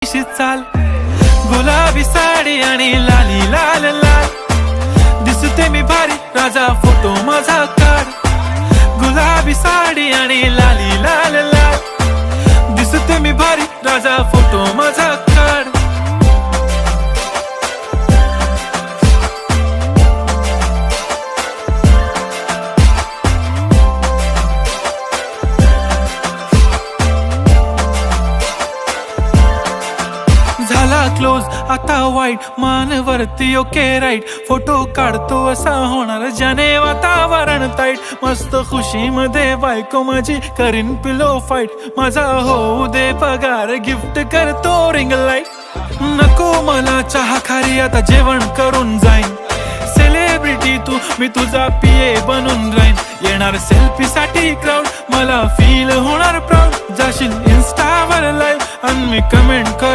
चाल गुलाबी साडी आणि लाली लाल लाल दिसते मी भारी राजा फोटो माझा काढ गुलाबी साडी आणि लाली लाल लाल दिसते मी भारी राजा फोटो माझा काढ झाला क्लोज आता वाईट मानवरती ओके राईट फोटो काढतो असा होणार ज्याने वातावरण ताईट मस्त खुशी मध्ये बायको माझी करीन पिलो फाईट माझा होऊ दे पगार गिफ्ट करतो रिंग लाईट नको मला चहा खारी आता जेवण करून जाईन सेलिब्रिटी तू मी तुझा पिये बनून राहीन येणार सेल्फी साठी क्राऊड मला फील होणार प्राऊड जाशील इन्स्टावर लाईव्ह आणि मी कमेंट कर